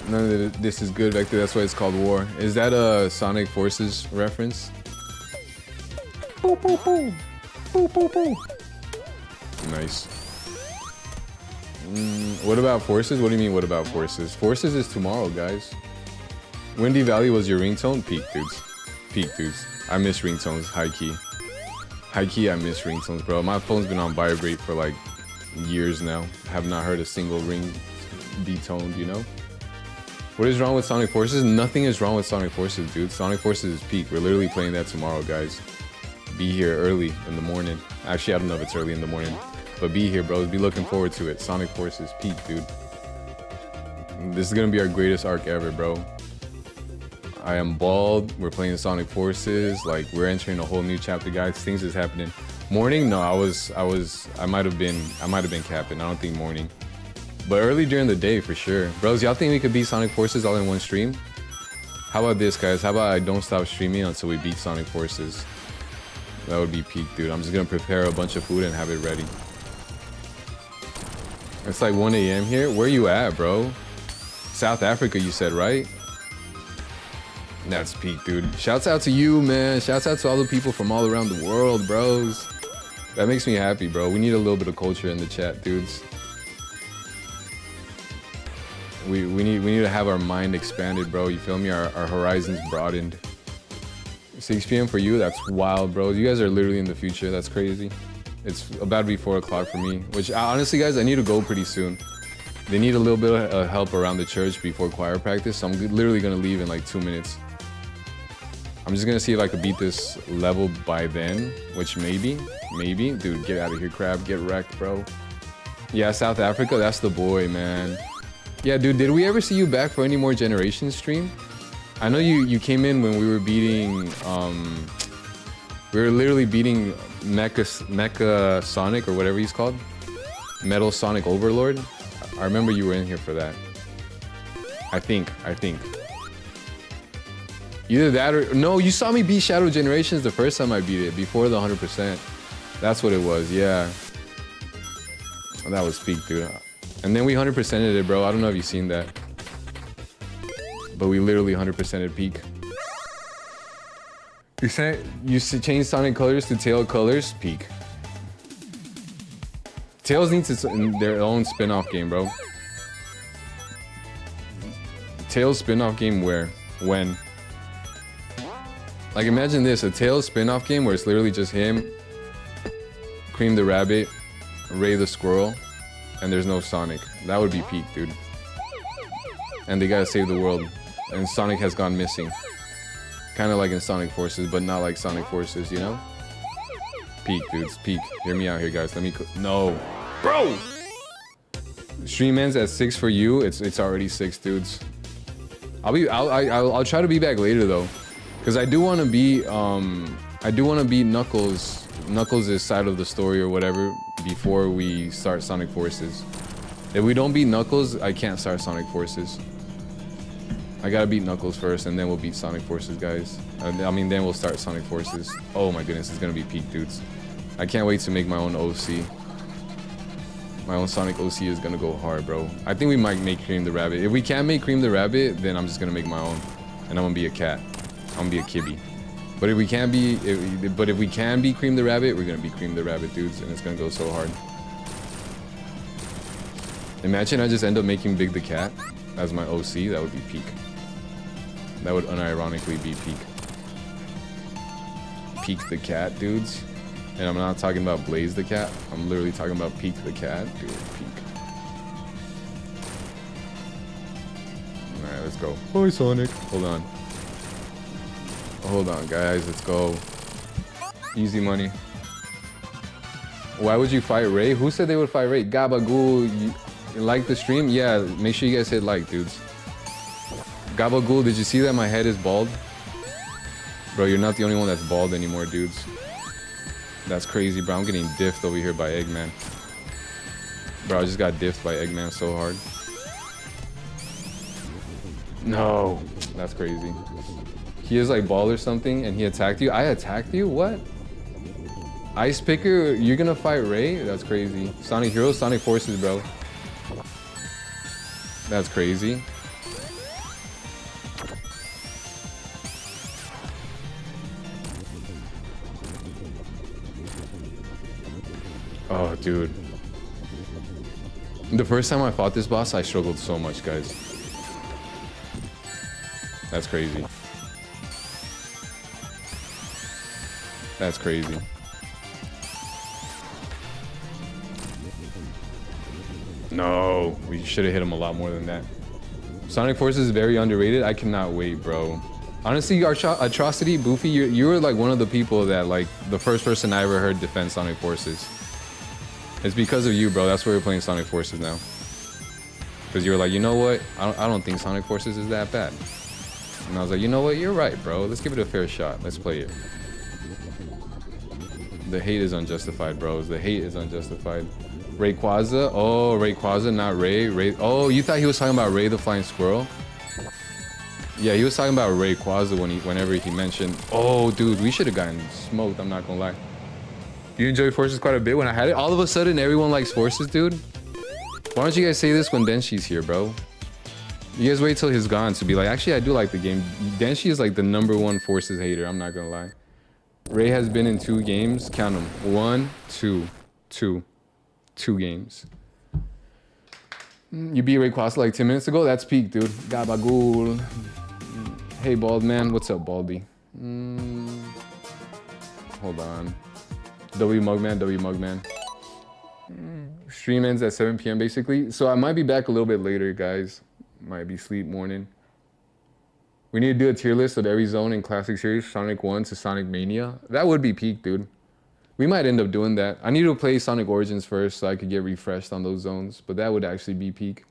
None of this is good, Vector. That's why it's called War. Is that a Sonic Forces reference? Boo, boo, boo. Boo, boo, boo. Nice. What about Forces? What do you mean, what about Forces? Forces is tomorrow, guys. Windy Valley was your ringtone? Peak, dudes. Peak, dudes. I miss ringtones, high key. High key, I miss ringtones, bro. My phone's been on vibrate for like years now. Have not heard a single ring detoned, you know? What is wrong with Sonic Forces? Nothing is wrong with Sonic Forces, dude. Sonic Forces is peak. We're literally playing that tomorrow, guys. Be here early in the morning. Actually, I don't know if it's early in the morning, but be here, bros. Be looking forward to it. Sonic Forces peak, dude. This is gonna be our greatest arc ever, bro. I am bald. We're playing Sonic Forces. Like, we're entering a whole new chapter, guys. Things is happening. Morning? No, I might have been capping. I don't think morning. But early during the day, for sure. Bros, y'all think we could beat Sonic Forces all in one stream? How about this, guys? How about I don't stop streaming until we beat Sonic Forces? That would be peak, dude. I'm just gonna prepare a bunch of food and have it ready. It's like 1 a.m. here. Where you at, bro? South Africa, you said, right? That's peak, dude. Shouts out to you, man. Shouts out to all the people from all around the world, bros. That makes me happy, bro. We need a little bit of culture in the chat, dudes. We need to have our mind expanded, bro. You feel me? Our horizons broadened. 6 p.m. for you? That's wild, bro. You guys are literally in the future. That's crazy. It's about to be 4 o'clock for me, which honestly, guys, I need to go pretty soon. They need a little bit of help around the church before choir practice, so I'm literally gonna leave in like 2 minutes. I'm just gonna see if I could beat this level by then, which maybe. Dude, get out of here, Crab. Get wrecked, bro. Yeah, South Africa, that's the boy, man. Yeah, dude, did we ever see you back for any more Generations stream? I know you came in when we were beating, we were literally beating Mecha Sonic, or whatever he's called. Metal Sonic Overlord. I remember you were in here for that. I think. Either that or... No, you saw me beat Shadow Generations the first time I beat it, before the 100%. That's what it was, yeah. That was peak, dude. And then we 100%ed it, bro. I don't know if you've seen that. But we literally 100%ed peak. You change Sonic colors to Tail colors? Peak. Tails needs their own spin-off game, bro. Tails spin-off game where? When? Like, imagine this, a Tails spin-off game where it's literally just him, Cream the Rabbit, Ray the Squirrel, and there's no Sonic. That would be peak, dude. And they gotta save the world. And Sonic has gone missing. Kind of like in Sonic Forces, but not like Sonic Forces, you know? Peak, dudes, peak. Hear me out here, guys. Let me... No. Bro! Stream ends at 6 for you. It's already 6, dudes. I'll try to be back later, though. Because I do want to be... I do want to beat Knuckles. Knuckles' side of the story or whatever before we start Sonic Forces. If we don't beat Knuckles, I can't start Sonic Forces. I gotta beat Knuckles first, and then we'll beat Sonic Forces, guys. I mean, then we'll start Sonic Forces. Oh my goodness, it's gonna be peak, dudes. I can't wait to make my own OC. My own Sonic OC is gonna go hard, bro. I think we might make Cream the Rabbit. If we can't make Cream the Rabbit, then I'm just gonna make my own, and I'm gonna be a cat. I'm gonna be a Kibby. But if we can be Cream the Rabbit, we're gonna be Cream the Rabbit, dudes, and it's gonna go so hard. Imagine I just end up making Big the Cat as my OC. That would be peak. That would unironically be peak. Peak the Cat, dudes. And I'm not talking about Blaze the Cat. I'm literally talking about Peak the Cat. Dude, peak. Alright, let's go. Hi, Sonic. Hold on. Hold on, guys. Let's go. Easy money. Why would you fight Ray? Who said they would fight Ray? Gabagool. You like the stream? Yeah, make sure you guys hit like, dudes. Gabagool, did you see that my head is bald? Bro, you're not the only one that's bald anymore, dudes. That's crazy, bro. I'm getting diffed over here by Eggman. Bro, I just got diffed by Eggman so hard. No, that's crazy. He is like bald or something and he attacked you. I attacked you? What? Ice Picker, you're gonna fight Ray? That's crazy. Sonic Heroes, Sonic Forces, bro. That's crazy. Oh, dude. The first time I fought this boss, I struggled so much, guys. That's crazy. That's crazy. No, we should have hit him a lot more than that. Sonic Forces is very underrated. I cannot wait, bro. Honestly, Atrocity, Boofy, you were like one of the people that like the first person I ever heard defend Sonic Forces. It's because of you, bro. That's why we're playing Sonic Forces now. Because you were like, you know what? I don't think Sonic Forces is that bad. And I was like, you know what? You're right, bro. Let's give it a fair shot. Let's play it. The hate is unjustified, bros. The hate is unjustified. Rayquaza? Oh, Rayquaza, not Ray. Oh, you thought he was talking about Ray the Flying Squirrel? Yeah, he was talking about Rayquaza whenever he mentioned. Oh, dude, we should have gotten smoked. I'm not gonna lie. You enjoy Forces quite a bit when I had it. All of a sudden, everyone likes Forces, dude. Why don't you guys say this when Denshi's here, bro? You guys wait till he's gone to be like, actually, I do like the game. Denshi is like the #1 Forces hater. I'm not gonna lie. Ray has been in 2 games. Count them. 1, 2, 2. 2 games. You beat Rayquaza like 10 minutes ago? That's peak, dude. Gabagool. Hey, Bald Man. What's up, Baldy? Hold on. W Mugman. Stream ends at 7 p.m. basically. So I might be back a little bit later, guys. Might be sleep morning. We need to do a tier list of every zone in Classic Series, Sonic 1 to Sonic Mania. That would be peak, dude. We might end up doing that. I need to play Sonic Origins first so I could get refreshed on those zones, but that would actually be peak.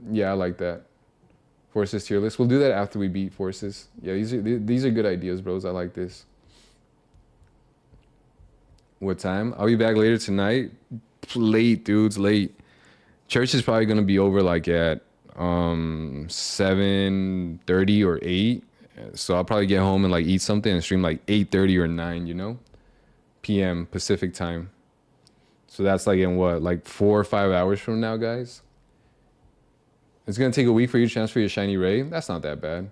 Yeah, I like that. Forces tier list. We'll do that after we beat Forces. Yeah, these are good ideas, bros. I like this. What time? I'll be back later tonight. Late, dudes, late. Church is probably gonna be over like at 7:30 or 8. So I'll probably get home and like eat something and stream like 8:30 or 9, you know? PM Pacific time. So that's like in what, like 4 or 5 hours from now, guys? It's gonna take a week for you to transfer your shiny Ray. That's not that bad.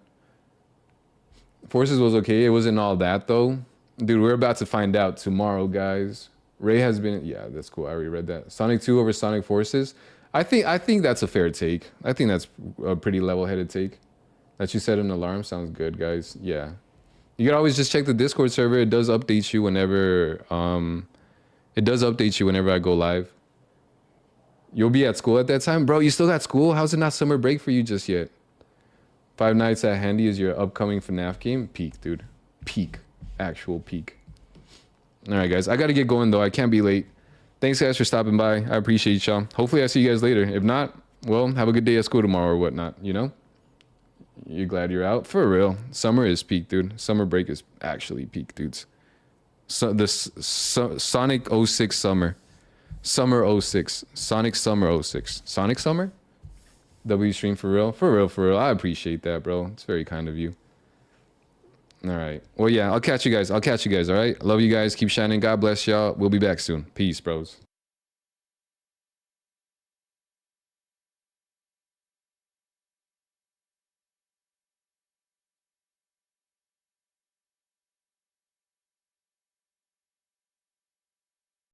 Forces was okay. It wasn't all that though. Dude, we're about to find out tomorrow, guys. Ray has been, yeah, that's cool. I already read that. Sonic 2 over Sonic Forces. I think that's a fair take. I think that's a pretty level-headed take. That you set an alarm sounds good, guys. Yeah. You can always just check the Discord server. It does update you whenever I go live. You'll be at school at that time? Bro, you still got school? How's it not summer break for you just yet? 5 Nights at Handy is your upcoming FNAF game? Peak, dude. Peak. Actual peak. All right, guys. I got to get going, though. I can't be late. Thanks, guys, for stopping by. I appreciate y'all. Hopefully, I see you guys later. If not, well, have a good day at school tomorrow or whatnot, you know? You're glad you're out? For real. Summer is peak, dude. Summer break is actually peak, dudes. So Sonic 06 summer. Summer 06. Sonic Summer 06. Sonic Summer? W stream for real. For real, for real. I appreciate that, bro. It's very kind of you. All right. Well, yeah, I'll catch you guys. All right. Love you guys. Keep shining. God bless y'all. We'll be back soon. Peace, bros.